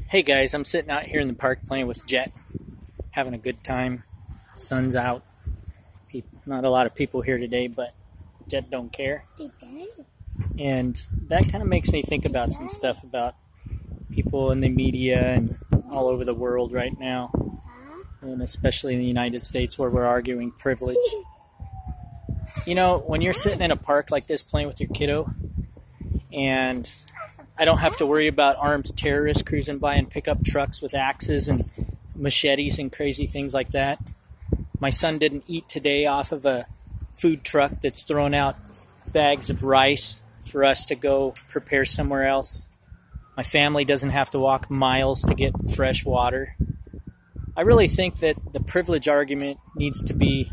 Hey guys, I'm sitting out here in the park playing with Jet, having a good time. Sun's out. Not a lot of people here today, but Jet don't care. And that kind of makes me think about some stuff about people in the media and all over the world right now, and especially in the United States where we're arguing privilege. You know, when you're sitting in a park like this playing with your kiddo, and I don't have to worry about armed terrorists cruising by in pickup trucks with axes and machetes and crazy things like that. My son didn't eat today off of a food truck that's throwing out bags of rice for us to go prepare somewhere else. My family doesn't have to walk miles to get fresh water. I really think that the privilege argument needs to be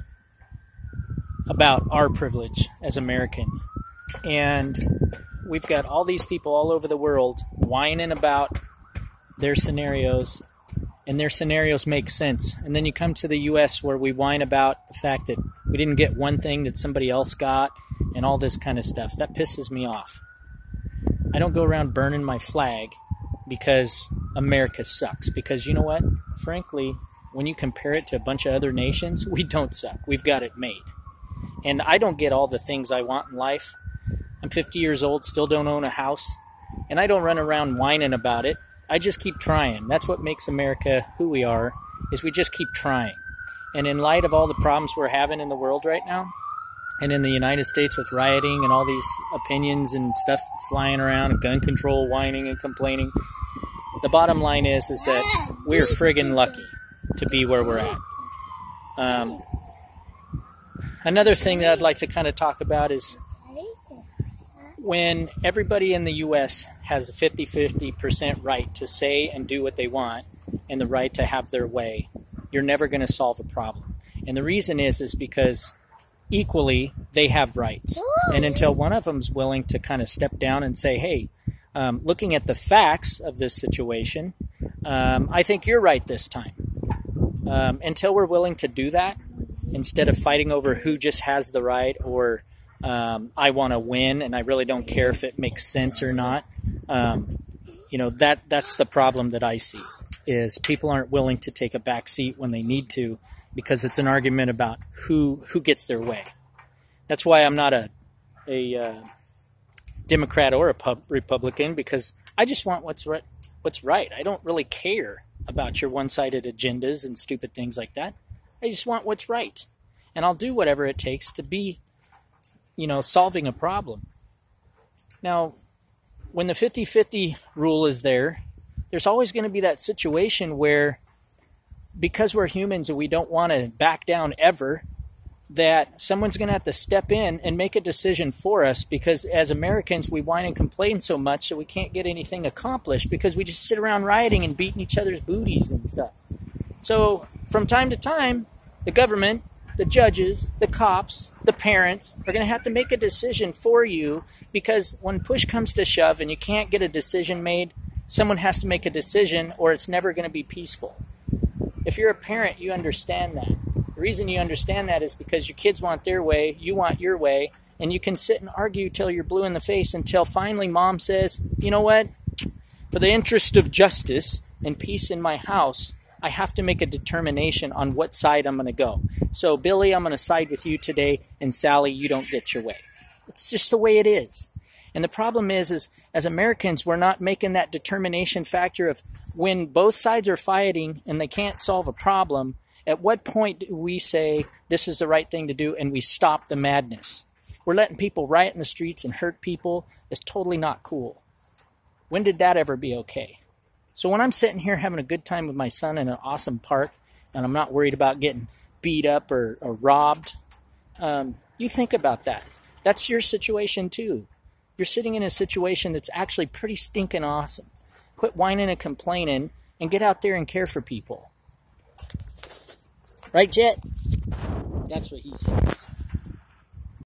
about our privilege as Americans. And we've got all these people all over the world whining about their scenarios, and their scenarios make sense. And then you come to the U.S. where we whine about the fact that we didn't get one thing that somebody else got and all this kind of stuff. That pisses me off. I don't go around burning my flag because America sucks. Because you know what? Frankly, when you compare it to a bunch of other nations, we don't suck. We've got it made. And I don't get all the things I want in life. I'm 50 years old, still don't own a house, and I don't run around whining about it. I just keep trying. That's what makes America who we are, is we just keep trying. And in light of all the problems we're having in the world right now, and in the United States with rioting and all these opinions and stuff flying around, and gun control, whining and complaining, the bottom line is that we're friggin' lucky to be where we're at. Another thing that I'd like to kind of talk about is when everybody in the U.S. has a 50-50% right to say and do what they want and the right to have their way, you're never going to solve a problem. And the reason is because equally they have rights. And until one of them's willing to kind of step down and say, hey, looking at the facts of this situation, I think you're right this time. Until we're willing to do that, instead of fighting over who just has the right or I want to win and I really don't care if it makes sense or not. You know, that's the problem that I see, is people aren't willing to take a back seat when they need to because it's an argument about who gets their way. That's why I'm not a Democrat or a Republican, because I just want what's right. I don't really care about your one-sided agendas and stupid things like that. I just want what's right. And I'll do whatever it takes to be, you know, solving a problem. Now, when the 50-50 rule is there, there's always going to be that situation where, because we're humans and we don't want to back down ever, that someone's going to have to step in and make a decision for us, because as Americans, we whine and complain so much that we can't get anything accomplished because we just sit around rioting and beating each other's booties and stuff. So from time to time, the government, the judges, the cops, the parents are going to have to make a decision for you, because when push comes to shove and you can't get a decision made, someone has to make a decision or it's never going to be peaceful. If you're a parent, you understand that. The reason you understand that is because your kids want their way, you want your way, and you can sit and argue till you're blue in the face until finally mom says, you know what, for the interest of justice and peace in my house, I have to make a determination on what side I'm going to go. So, Billy, I'm going to side with you today, and Sally, you don't get your way. It's just the way it is. And the problem is as Americans, we're not making that determination factor of when both sides are fighting and they can't solve a problem, at what point do we say this is the right thing to do and we stop the madness? We're letting people riot in the streets and hurt people. It's totally not cool. When did that ever be okay? So when I'm sitting here having a good time with my son in an awesome park, and I'm not worried about getting beat up or robbed, you think about that. That's your situation too. You're sitting in a situation that's actually pretty stinking awesome. Quit whining and complaining and get out there and care for people. Right, Jet? That's what he says.